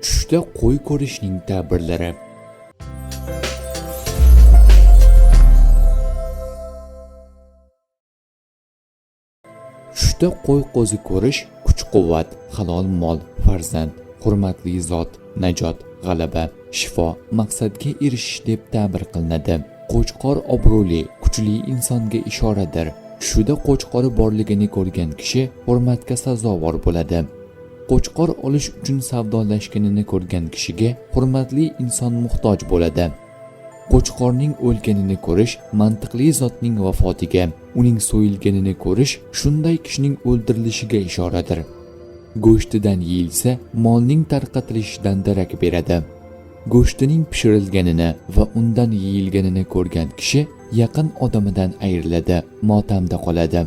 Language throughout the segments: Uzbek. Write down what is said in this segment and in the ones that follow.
Tushda qo'y ko'rishning ta'birlari. Tushda qo'y qo'zi ko'rish kuch-quvvat, halol mol, farzand, hurmatli zot, najot, g'alaba, shifo, maqsadga erishish deb ta'bir qilinadi. Qo'chqor obro'li, kuchli insonga ishoradir. Tushida qo'chqori borligini ko'rgan kishi hurmatga sazovor bo'ladi. Qo'chqor olish uchun savdolashganini ko'rgan kishiga hurmatli inson muhtoj bo'ladi. Qo'chqorning o'lganini ko'rish mantiqli zotning vafotiga, uning so'yilganini ko'rish shunday kishining o'ldirilishiga ishoradir. Go'shtidan yeyilsa, molning tarqatilishidan darak beradi. Go'shtining pishirilganini va undan yeyilganini ko'rgan kishi yaqin odamidan ayriladi, motamda qoladi.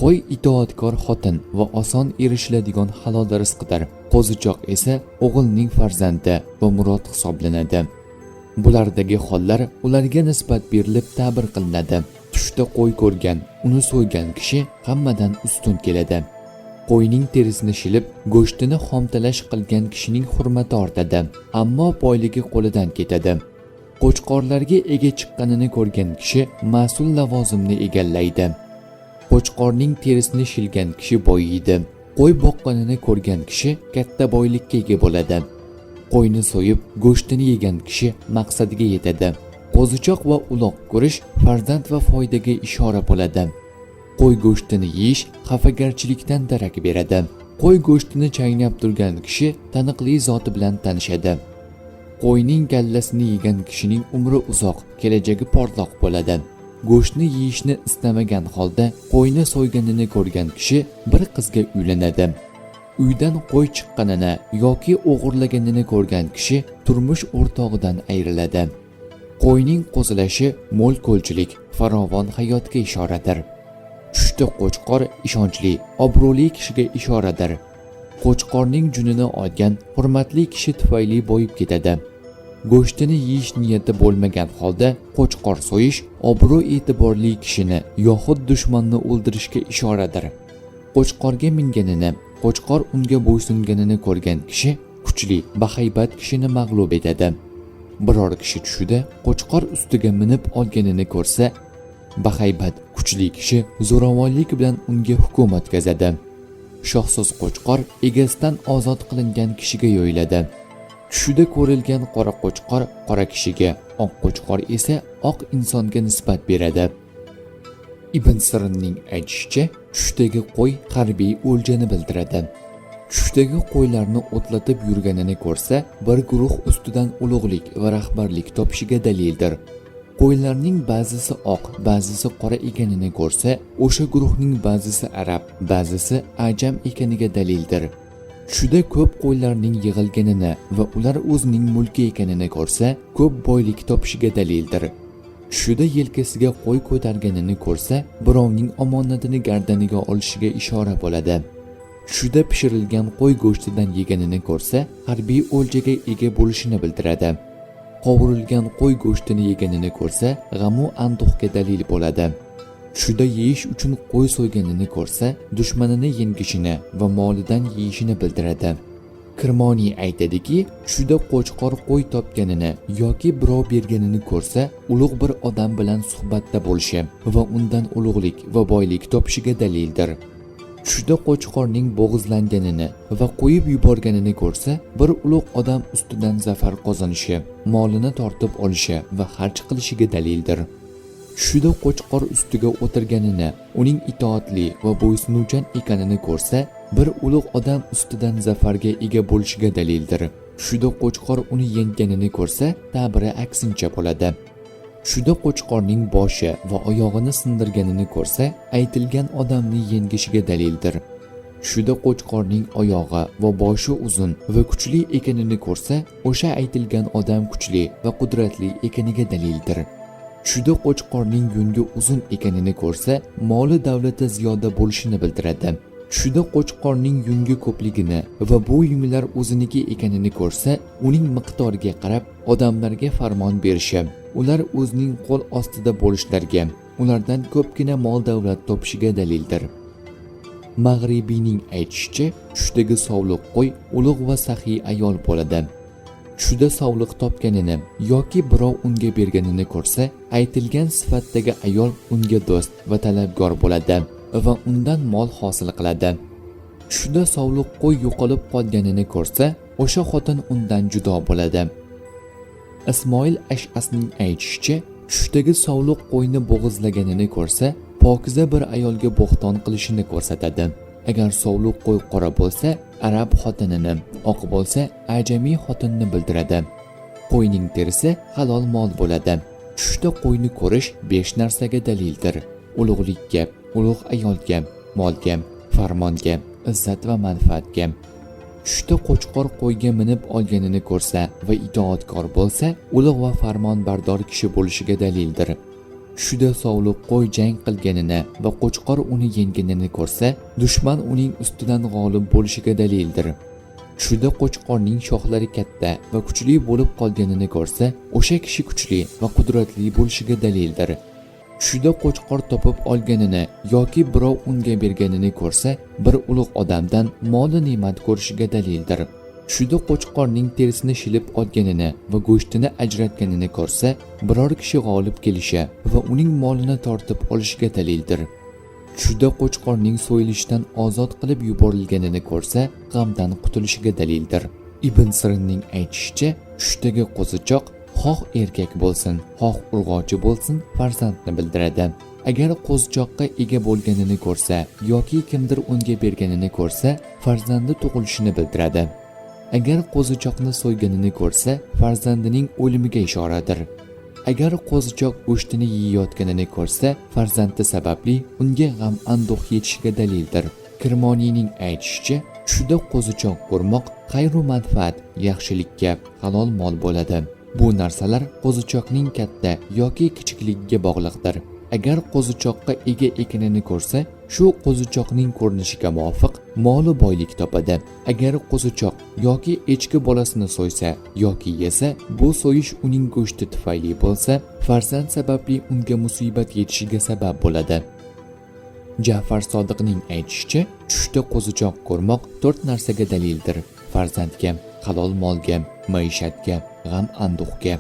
Qo'y itoatkor xotin va oson erishiladigan halol rizqdir. Qo'zichoq esa o'g'ilning farzandi va murod hisoblanadi. Bulardagi hollar ularga nisbat berilib ta'bir qilinadi. Tushda qo'y ko'rgan, uni so'ygan kishi hammadan ustun keladi. Qo'yning terisini shilib, go'shtini xomtalash qilgan kishining hurmati ortadi, ammo boyligi qo'lidan ketadi. Qo'chqorlarga ega chiqqanini ko'rgan kishi mas'ul lavozimni egallaydi. Qo'chqorning terisini shilgan kishi boyiydi. Qo'y boqqanini ko'rgan kishi katta boylikka ega bo'ladi. Qo'yni so'yib, go'shtini yegan kishi maqsadiga yetadi. Qo'zichoq va uloq ko'rish farzand va foydaga ishora bo'ladi. Qo'y go'shtini yeyish xafagarchilikdan darak beradi. Qo'y go'shtini chaynab turgan kishi taniqli zoti bilan tanishadi. Qo'yning gallasini yegan kishining umri uzoq, kelajagi porloq bo'ladi. Go'shtni yeyishni istamagan holda qo'yni so'yganini ko'rgan kishi bir qizga uylanadi. Uydan qo'y chiqqanini yoki o'g'irlaganini ko'rgan kishi turmush o'rtog'idan ayriladi. Qo'yning qo'zilashi mo'l-ko'lchilik, farovon hayotga ishoradir. Tushda qo'chqor ishonchli, obro'li kishiga ishoradir. Qo'chqorning junini olgan hurmatli kishi tufayli boyib ketadi. Go'shtini yeyish niyati bo'lmagan holda qo'chqor so'yish obro' e'tiborli kishini yoxud dushmanni o'ldirishga ishoradir. Qo'chqorga minganini, qo'chqor unga bo'ysunganini ko'rgan kishi kuchli, bahaybat kishini mag'lub etadi. Biror kishi tushida qo'chqor ustiga minib olganini ko'rsa, bahaybat, kuchli kishi zo'ravonlik bilan unga hukm o'tkazadi. Shohsiz qo'chqor egasidan ozod qilingan kishiga yo'yiladi. Tushida ko'rilgan qora qo'chqor qora kishiga, oq qo'chqor esa oq insonga nisbat beradi. Ibn Sirinning aytishicha, tushdagi qo'y harbiy o'ljani bildiradi. Tushdagi qo'ylarni o'tlatib yurganini ko'rsa, bir guruh ustidan ulug'lik va rahbarlik topishiga dalildir. Qo'ylarning ba'zisi oq, ba'zisi qora ekanini ko'rsa, o'sha guruhning ba'zisi arab, ba'zisi ajam ekaniga dalildir. Tushida ko'p qo'ylarning yig'ilganini va ular o'zining mulki ekanini ko'rsa, ko'p boylik topishiga dalildir. Tushida yelkasiga qo'y ko'targanini ko'rsa, birovning omonatini gardaniga olishiga ishora bo'ladi. Tushida pishirilgan qo'y go'shtidan yeganini ko'rsa, harbiy o'ljaga ega bo'lishini bildiradi. Qovurilgan qo'y go'shtini yeganini ko'rsa, g'amu anduhga dalil bo'ladi. Tushida yeyish uchun qo'y so'yganini ko'rsa, dushmanini yengishini va molidan yeyishini bildiradi. Kirmoniy aytadiki, tushida qo'chqor qo'y topganini yoki birov berganini ko'rsa, ulug' bir odam bilan suhbatda bo'lishi va undan ulug'lik va boylik topishiga dalildir. Tushida qo'chqorning bo'g'izlanganini va qo'yib yuborganini ko'rsa, bir ulug' odam ustidan zafar qozonishi, molini tortib olishi va xarj qilishiga dalildir. Tushida qo'chqor ustiga o'tirganini, uning itoatli va bo'ysunuvchan ekanini ko'rsa, bir ulug' odam ustidan zafarga ega bo'lishiga dalildir. Tushida qo'chqor uni yengganini ko'rsa, ta'biri aksincha bo'ladi. Tushida qo'chqorning boshi va oyog'ini sindirganini ko'rsa, aytilgan odamni yengishiga dalildir. Tushida qo'chqorning oyog'i va boshi uzun va kuchli ekanini ko'rsa, o'sha aytilgan odam kuchli va qudratli ekaniga dalildir. Tushida qo'chqorning yungi uzun ekanini ko'rsa, moli davlati ziyoda bo'lishini bildiradi. Tushida qo'chqorning yungi ko'pligini va bu yunglar o'ziniki ekanini ko'rsa, uning miqdoriga qarab odamlarga farmon berishi, ular o'zining qo'l ostida bo'lishlariga, ulardan ko'pgina mol davlat topishiga dalildir. Mag'ribiyning aytishicha, tushdagi sovliq qo'y ulug' va saxiy ayol bo'ladi. Tushda sovliq topganini yoki birov unga berganini ko'rsa, aytilgan sifatdagi ayol unga do'st va talabgor bo'ladi va undan mol hosil qiladi. Tushda sovliq qo'y yo'qolib qolganini ko'rsa, o'sha xotin undan judo bo'ladi. Ismoil Ash'asning aytishicha, tushdagi sovliq qo'yni bo'g'izlaganini ko'rsa, pokiza bir ayolga bo'xton qilishini ko'rsatadi. Agar sovliq qo'y qora bo'lsa, arab xotinini, oq bo'lsa, ajamiy xotinni bildiradi. Qo'yning terisi halol mol bo'ladi. Tushda qo'yni ko'rish 5 narsaga dalildir: ulug'likka, ulug' ayolga, molga, farmonga, izzat va manfaatga. Tushda qo'chqor qo'yga minib olganini ko'rsa va itoatkor bo'lsa, ulug' va farmonbardor kishi bo'lishiga dalildir. Tushda sovliq qo'y jang qilganini va qo'chqor uni yengganini ko'rsa, dushman uning ustidan g'olib bo'lishiga dalildir. Tushda qo'chqorning shoxlari katta va kuchli bo'lib qolganini ko'rsa, o'sha kishi kuchli va qudratli bo'lishiga dalildir. Tushda qo'chqor topib olganini yoki birov unga berganini ko'rsa, bir ulug' odamdan mol-u ne'mat ko'rishiga dalildir. Tushda qo'chqorning terisini shilib olganini va go'shtini ajratganini ko'rsa, biror kishi g'olib kelishi va uning molini tortib olishiga dalildir. Tushda qo'chqorning so'yilishdan ozod qilib yuborilganini ko'rsa, g'amdan qutulishiga dalildir. Ibn Sirinning aytishicha, tushdagi qo'zichoq xoh erkak bo'lsin, xoh urg'ochi bo'lsin, farzandni bildiradi. Agar qo'zichoqqa ega bo'lganini ko'rsa yoki kimdir unga berganini ko'rsa, farzandi tug'ilishini bildiradi. Agar qo'zichoqni so'yganini ko'rsa, farzandining o'limiga ishoradir. Agar qo'zichoq go'shtini yeyayotganini ko'rsa, farzandi sababli unga g'am anduh yetishiga dalildir. Kirmoniyning aytishicha, tushda qo'zichoq ko'rmoq xayru manfaat, yaxshilikka, halol mol bo'ladi. Bu narsalar qo'zichoqning katta yoki kichikligiga bog'liqdir. Agar qo'zichoqqa ega ekanini ko'rsa, shu qo'zichoqning ko'rinishiga muvofiq mol-u boylik topadi. Agar qo'zichoq yoki echki bolasini so'ysa yoki yesa, bu so'yish uning go'shti tufayli bo'lsa, farzand sababli unga musibat yetishiga sabab bo'ladi. Ja'far Sodiqning aytishicha, tushda qo'zichoq ko'rmoq 4 narsaga dalildir: farzandga, halol molga, maishatga, g'am anduhga.